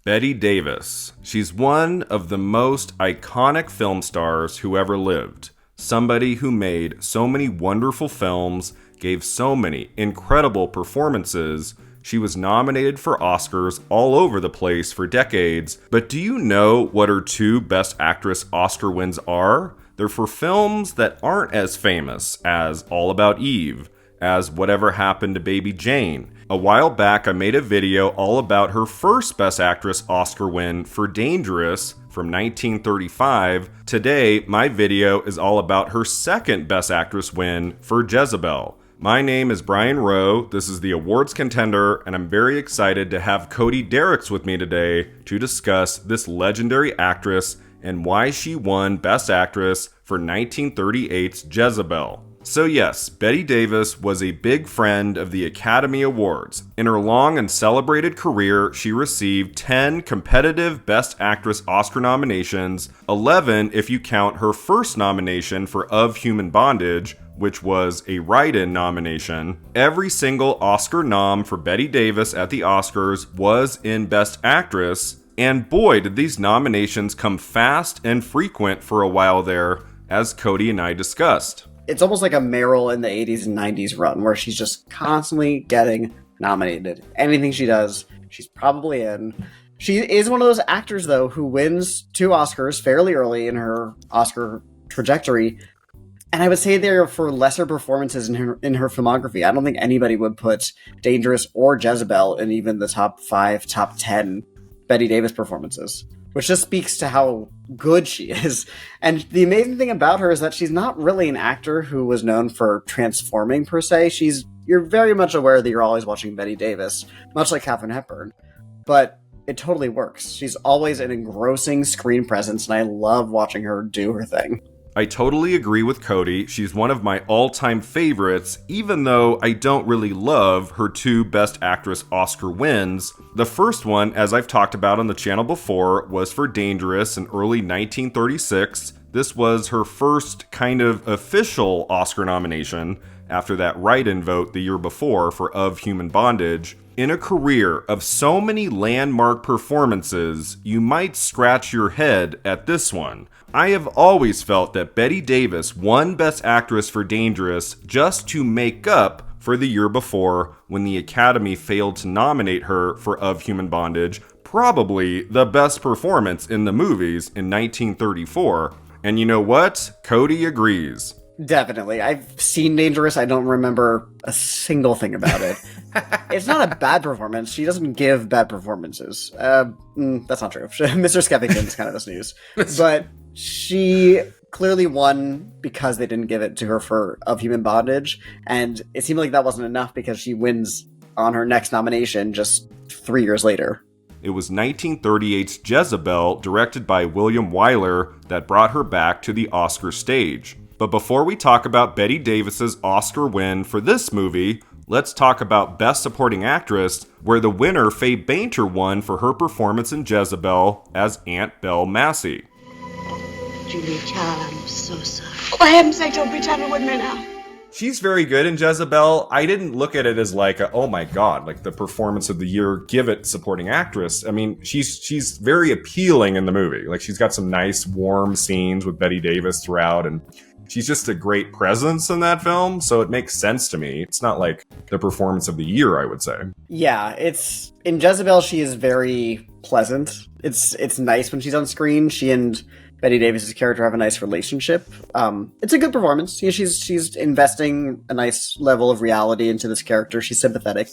Bette Davis. She's one of the most iconic film stars who ever lived. Somebody who made so many wonderful films, gave so many incredible performances. She was nominated for Oscars all over the place for decades. But do you know what her two Best Actress Oscar wins are? They're for films that aren't as famous as All About Eve, as Whatever Happened to Baby Jane. A while back, I made a video all about her first Best Actress Oscar win for Dangerous from 1935. Today, my video is all about her second Best Actress win for Jezebel. My name is Brian ROWE, this is the awards contender, and I'm very excited to have Cody Derricks with me today to discuss this legendary actress and why she won Best Actress for 1938's Jezebel. So yes, Bette Davis was a big friend of the Academy Awards. In her long and celebrated career, she received 10 competitive Best Actress Oscar nominations, 11 if you count her first nomination for Of Human Bondage, which was a write-in nomination. Every single Oscar nom for Bette Davis at the Oscars was in Best Actress, and boy did these nominations come fast and frequent for a while there, as Cody and I discussed. It's almost like a Meryl in the 80s and 90s run where she's just constantly getting nominated. Anything she does, she's probably in. She is one of those actors, though, who wins 2 Oscars fairly early in her Oscar trajectory. And I would say they're for lesser performances in her filmography. I don't think anybody would put Dangerous or Jezebel in even the top 5, top 10 Bette Davis performances, which just speaks to how good she is. And the amazing thing about her is that she's not really an actor who was known for transforming per se. You're very much aware that you're always watching Bette Davis, much like Katharine Hepburn, but it totally works. She's always an engrossing screen presence, and I love watching her do her thing. I totally agree with Cody. She's one of my all-time favorites, even though I don't really love her 2 Best Actress Oscar wins. The first one, as I've talked about on the channel before, was for Dangerous in early 1936. This was her first kind of official Oscar nomination after that write-in vote the year before for Of Human Bondage. In a career of so many landmark performances, you might scratch your head at this one. I have always felt that Bette Davis won Best Actress for Dangerous just to make up for the year before when the Academy failed to nominate her for Of Human Bondage, probably the best performance in the movies in 1934. And you know what? Cody agrees. Definitely. I've seen Dangerous. I don't remember a single thing about it. It's not a bad performance. She doesn't give bad performances. That's not true. Mr. Skeffington's kind of a snooze. But she clearly won because they didn't give it to her for Of Human Bondage. And it seemed like that wasn't enough because she wins on her next nomination just 3 years later. It was 1938's Jezebel, directed by William Wyler, that brought her back to the Oscar stage. But before we talk about Bette Davis's Oscar win for this movie, let's talk about Best Supporting Actress, where the winner, Faye Bainter, won for her performance in Jezebel as Aunt Belle Massey. Julia Child, I'm so sorry. For heaven's sake, don't be gentle with me now. She's very good in Jezebel. I didn't look at it as like, oh my god, like the performance of the year, give it supporting actress. I mean, she's very appealing in the movie. Like, she's got some nice, warm scenes with Bette Davis throughout, and she's just a great presence in that film, so it makes sense to me. It's not like the performance of the year, I would say. Yeah, in Jezebel, she is very pleasant. It's nice when she's on screen. She and Bette Davis's character have a nice relationship. It's a good performance. You know, she's investing a nice level of reality into this character. She's sympathetic.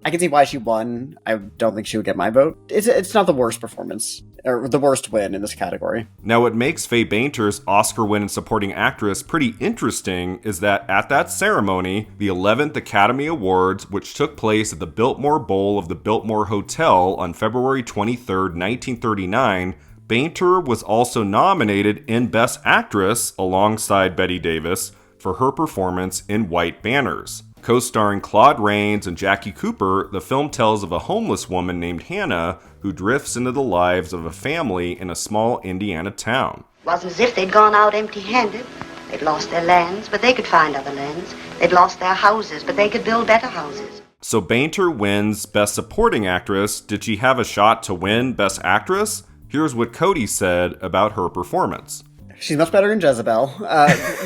I can see why she won. I don't think she would get my vote. It's not the worst performance, or the worst win in this category. Now, what makes Faye Bainter's Oscar win in supporting actress pretty interesting is that at that ceremony, the 11th Academy Awards, which took place at the Biltmore Bowl of the Biltmore Hotel on February 23rd, 1939, Bainter was also nominated in Best Actress alongside Bette Davis for her performance in White Banners. Co-starring Claude Rains and Jackie Cooper, the film tells of a homeless woman named Hannah who drifts into the lives of a family in a small Indiana town. Wasn't as if they'd gone out empty-handed. They'd lost their lands, but they could find other lands. They'd lost their houses, but they could build better houses. So Bainter wins Best Supporting Actress. Did she have a shot to win Best Actress? Here's what Cody said about her performance. She's much better in Jezebel.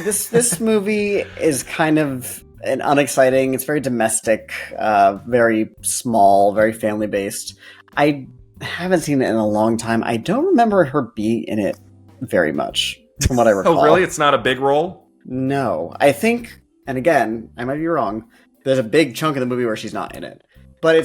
This movie is kind of an unexciting. It's very domestic, very small, very family based. I haven't seen it in a long time. I don't remember her being in it very much, from what I recall. Oh, really? It's not a big role? No. I think, and again, I might be wrong, there's a big chunk of the movie where she's not in it. But I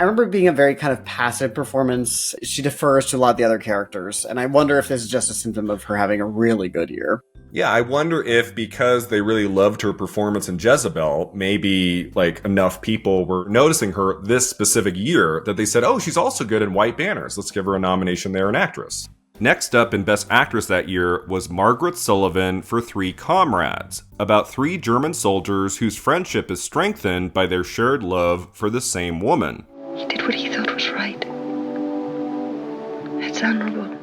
remember it being a very kind of passive performance. She defers to a lot of the other characters, and I wonder if this is just a symptom of her having a really good year. Yeah, I wonder if because they really loved her performance in Jezebel, maybe like enough people were noticing her this specific year that they said, oh, she's also good in White Banners. Let's give her a nomination there in Actress. Next up in Best Actress that year was Margaret Sullivan for Three Comrades, about three German soldiers whose friendship is strengthened by their shared love for the same woman. He did what he thought was right. It's honorable.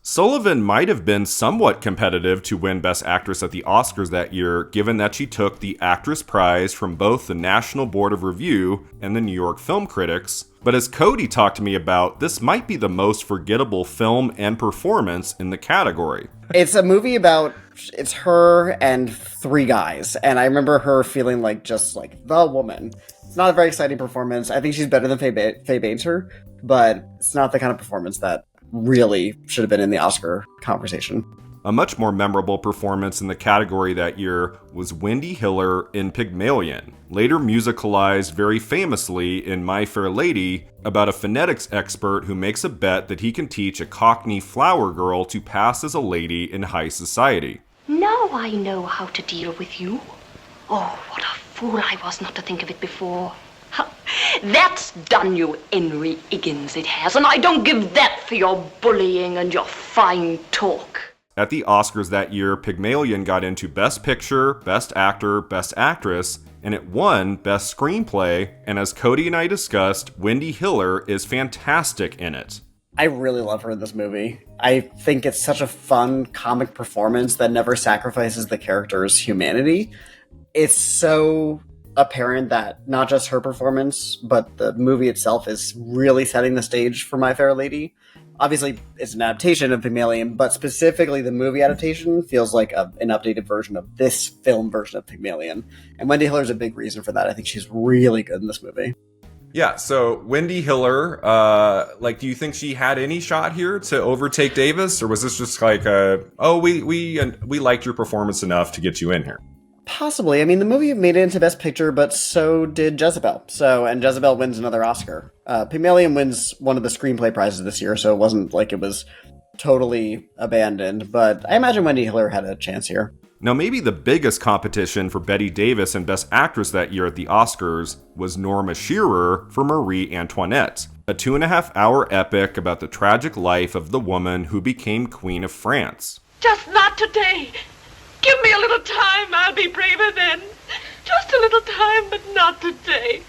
Sullivan might have been somewhat competitive to win Best Actress at the Oscars that year, given that she took the Actress Prize from both the National Board of Review and the New York Film Critics. But as Cody talked to me about, this might be the most forgettable film and performance in the category. It's a movie about, it's her and three guys, and I remember her feeling like just like the woman. It's not a very exciting performance. I think she's better than Faye Bainter, but it's not the kind of performance that really should have been in the Oscar conversation. A much more memorable performance in the category that year was Wendy Hiller in Pygmalion, later musicalized very famously in My Fair Lady, about a phonetics expert who makes a bet that he can teach a Cockney flower girl to pass as a lady in high society. Now I know how to deal with you. Oh, what a fool I was not to think of it before. That's done you, Henry Higgins, it has, and I don't give that for your bullying and your fine talk. At the Oscars that year, Pygmalion got into Best Picture, Best Actor, Best Actress, and it won Best Screenplay, and as Cody and I discussed, Wendy Hiller is fantastic in it. I really love her in this movie. I think it's such a fun comic performance that never sacrifices the character's humanity. It's so apparent that not just her performance, but the movie itself is really setting the stage for My Fair Lady. Obviously, it's an adaptation of Pygmalion, but specifically the movie adaptation feels like an updated version of this film version of Pygmalion. And Wendy Hiller's a big reason for that. I think she's really good in this movie. Yeah, so Wendy Hiller, do you think she had any shot here to overtake Davis? Or was this just like, we liked your performance enough to get you in here? Possibly. I mean, the movie made it into Best Picture, but so did Jezebel. And Jezebel wins another Oscar. Pygmalion wins one of the screenplay prizes this year, so it wasn't like it was totally abandoned. But I imagine Wendy Hiller had a chance here. Now, maybe the biggest competition for Bette Davis and Best Actress that year at the Oscars was Norma Shearer for Marie Antoinette, a 2.5-hour epic about the tragic life of the woman who became Queen of France. Just not today. Give me a little time, I'll be braver then. Just a little time, but not today.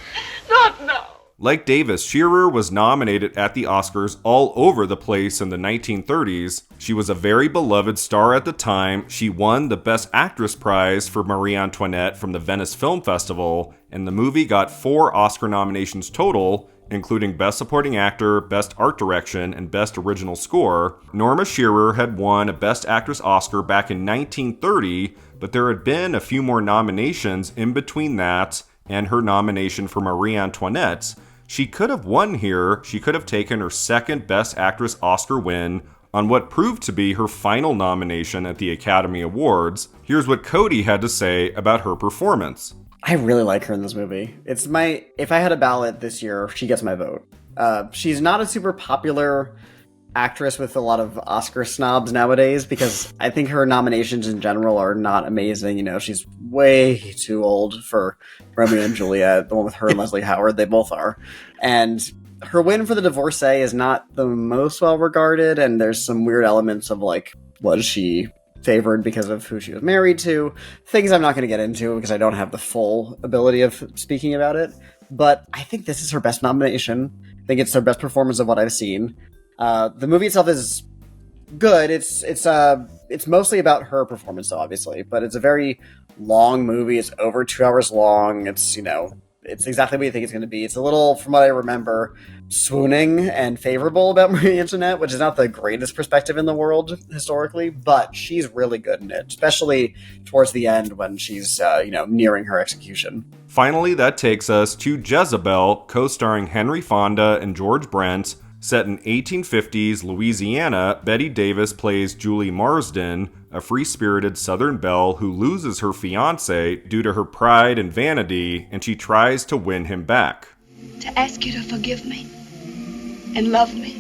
Not now. Like Davis, Shearer was nominated at the Oscars all over the place in the 1930s. She was a very beloved star at the time. She won the Best Actress prize for Marie Antoinette from the Venice Film Festival, and the movie got 4 Oscar nominations total, including Best Supporting Actor, Best Art Direction, and Best Original Score. Norma Shearer had won a Best Actress Oscar back in 1930, but there had been a few more nominations in between that and her nomination for Marie Antoinette. She could have won here. She could have taken her second Best Actress Oscar win on what proved to be her final nomination at the Academy Awards. Here's what Cody had to say about her performance. I really like her in this movie. If I had a ballot this year, she gets my vote. She's not a super popular actress with a lot of Oscar snobs nowadays because I think her nominations in general are not amazing. You know, she's way too old for Romeo and Juliet, the one with her and Leslie Howard. They both are. And her win for The Divorcee is not the most well regarded, and there's some weird elements of like, was she favored because of who she was married to? Things I'm not going to get into because I don't have the full ability of speaking about it. But I think this is her best nomination. I think it's her best performance of what I've seen. The movie itself is good. It's mostly about her performance, though, obviously. But it's a very long movie. It's over 2 hours long. It's, It's exactly what you think it's going to be. It's a little, from what I remember, swooning and favorable about Marie Antoinette, which is not the greatest perspective in the world historically, but she's really good in it, especially towards the end when she's, nearing her execution. Finally, that takes us to Jezebel, co-starring Henry Fonda and George Brent. Set in 1850s Louisiana, Bette Davis plays Julie Marsden, a free-spirited Southern belle who loses her fiancé due to her pride and vanity, and she tries to win him back. To ask you to forgive me and love me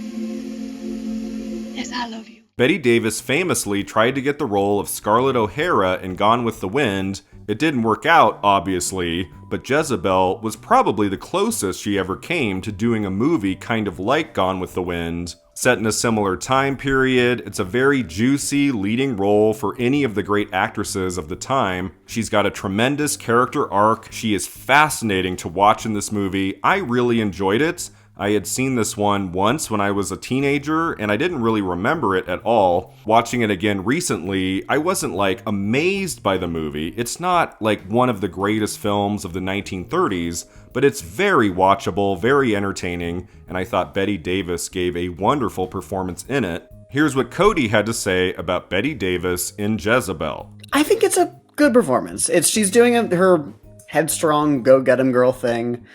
as I love you. Bette Davis famously tried to get the role of Scarlett O'Hara in Gone with the Wind. It didn't work out, obviously, but Jezebel was probably the closest she ever came to doing a movie kind of like Gone with the Wind. Set in a similar time period, it's a very juicy leading role for any of the great actresses of the time. She's got a tremendous character arc. She is fascinating to watch in this movie. I really enjoyed it. I had seen this one once when I was a teenager, and I didn't really remember it at all. Watching it again recently, I wasn't amazed by the movie. It's not one of the greatest films of the 1930s, but it's very watchable, very entertaining, and I thought Bette Davis gave a wonderful performance in it. Here's what Cody had to say about Bette Davis in Jezebel. I think it's a good performance. She's doing her headstrong, go-get-em girl thing.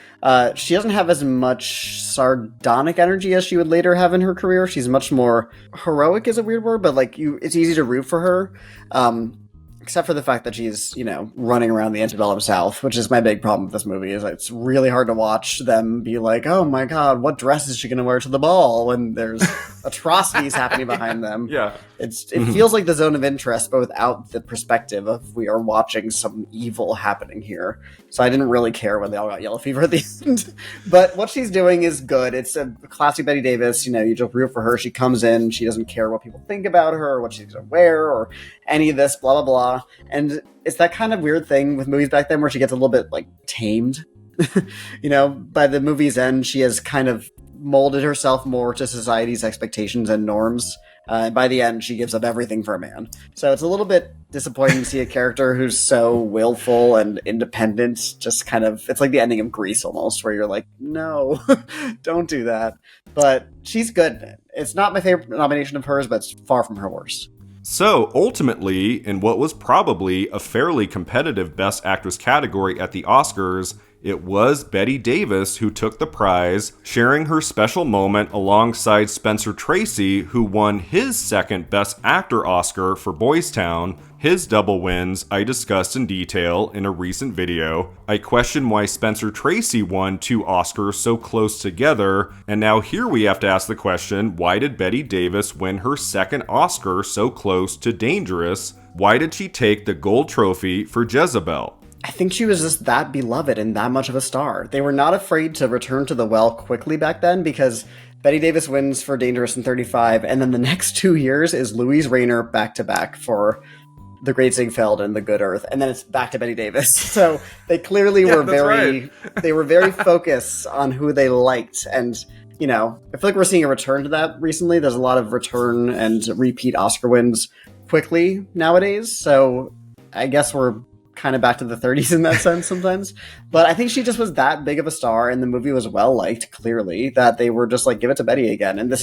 She doesn't have as much sardonic energy as she would later have in her career. She's much more heroic is a weird word, but it's easy to root for her. Except for the fact that she's, running around the antebellum South, which is my big problem with this movie, is it's really hard to watch them be like, oh my god, what dress is she going to wear to the ball when there's atrocities happening behind them. Yeah. It feels like the zone of interest, but without the perspective of we are watching some evil happening here. So I didn't really care when they all got yellow fever at the end. But what she's doing is good. It's a classic Bette Davis. You just root for her. She comes in. She doesn't care what people think about her or what she's going to wear or any of this, blah, blah, blah. And it's that kind of weird thing with movies back then where she gets a little bit tamed. By the movie's end, she has kind of molded herself more to society's expectations and norms. And by the end, she gives up everything for a man. So it's a little bit disappointing to see a character who's so willful and independent. Just kind of, it's like the ending of Grease almost, where you're like, no, don't do that. But she's good. It's not my favorite nomination of hers, but it's far from her worst. So, ultimately, in what was probably a fairly competitive Best Actress category at the Oscars, it was Bette Davis who took the prize, sharing her special moment alongside Spencer Tracy, who won his second Best Actor Oscar for Boys Town. His double wins I discussed in detail in a recent video. I question why Spencer Tracy won 2 Oscars so close together, and now here we have to ask the question, why did Bette Davis win her second Oscar so close to Dangerous? Why did she take the gold trophy for Jezebel? I think she was just that beloved and that much of a star. They were not afraid to return to the well quickly back then because Bette Davis wins for Dangerous in 35, and then the next 2 years is Louise Rayner back-to-back for The Great Ziegfeld and The Good Earth, and then it's back to Bette Davis. So they clearly were they were very focused on who they liked, and I feel like we're seeing a return to that recently. There's a lot of return and repeat Oscar wins quickly nowadays, so I guess we're kind of back to the 30s in that sense sometimes. But I think she just was that big of a star, and the movie was well liked, clearly, that they were just give it to Bette again. And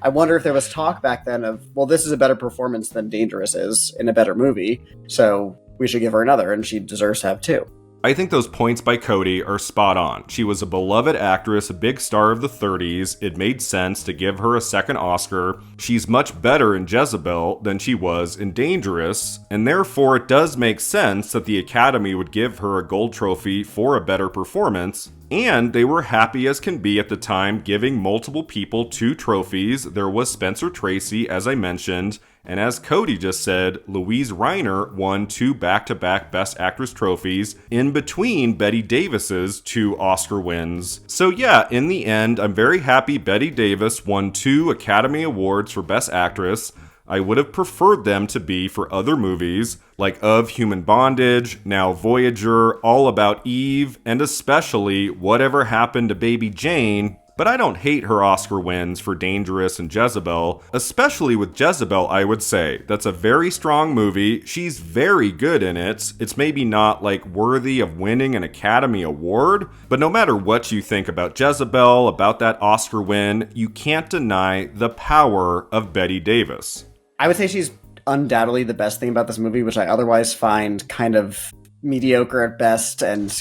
I wonder if there was talk back then of, well, this is a better performance than Dangerous is in a better movie, so we should give her another, and she deserves to have 2. I think those points by Cody are spot on. She was a beloved actress, a big star of the 30s. It made sense to give her a second Oscar. She's much better in Jezebel than she was in Dangerous, and therefore it does make sense that the Academy would give her a gold trophy for a better performance. And they were happy as can be at the time, giving multiple people 2 trophies. There was Spencer Tracy, as I mentioned, and as Cody just said, Louise Rayner won 2 back-to-back Best Actress trophies in between Bette Davis's 2 Oscar wins. So yeah, in the end, I'm very happy Bette Davis won 2 Academy Awards for Best Actress. I would have preferred them to be for other movies, like Of Human Bondage, now Voyager, All About Eve, and especially Whatever Happened to Baby Jane. but I don't hate her Oscar wins for Dangerous and Jezebel, especially with Jezebel, I would say. That's a very strong movie. She's very good in it. It's maybe not like worthy of winning an Academy Award, but no matter what you think about Jezebel, about that Oscar win, you can't deny the power of Bette Davis. I would say she's undoubtedly the best thing about this movie, which I otherwise find kind of mediocre at best and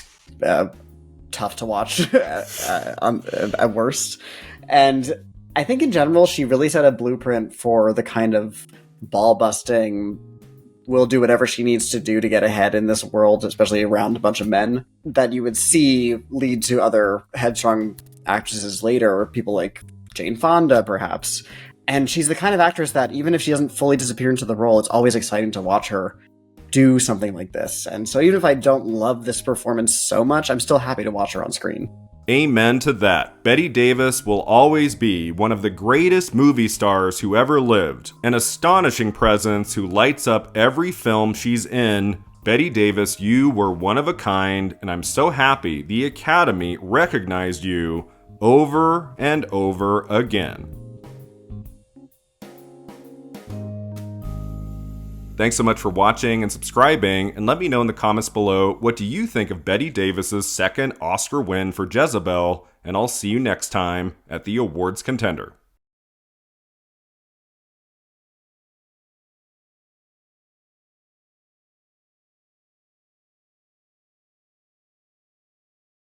tough to watch at worst. And I think in general, she really set a blueprint for the kind of ball-busting, will do whatever she needs to do to get ahead in this world, especially around a bunch of men, that you would see lead to other headstrong actresses later, or people like Jane Fonda, perhaps. And she's the kind of actress that even if she doesn't fully disappear into the role, it's always exciting to watch her do something like this. And so even if I don't love this performance so much, I'm still happy to watch her on screen. Amen to that. Bette Davis will always be one of the greatest movie stars who ever lived. An astonishing presence who lights up every film she's in. Bette Davis, you were one of a kind, and I'm so happy the Academy recognized you over and over again. Thanks so much for watching and subscribing, and let me know in the comments below, what do you think of Bette Davis's second Oscar win for Jezebel, and I'll see you next time at the Awards Contender.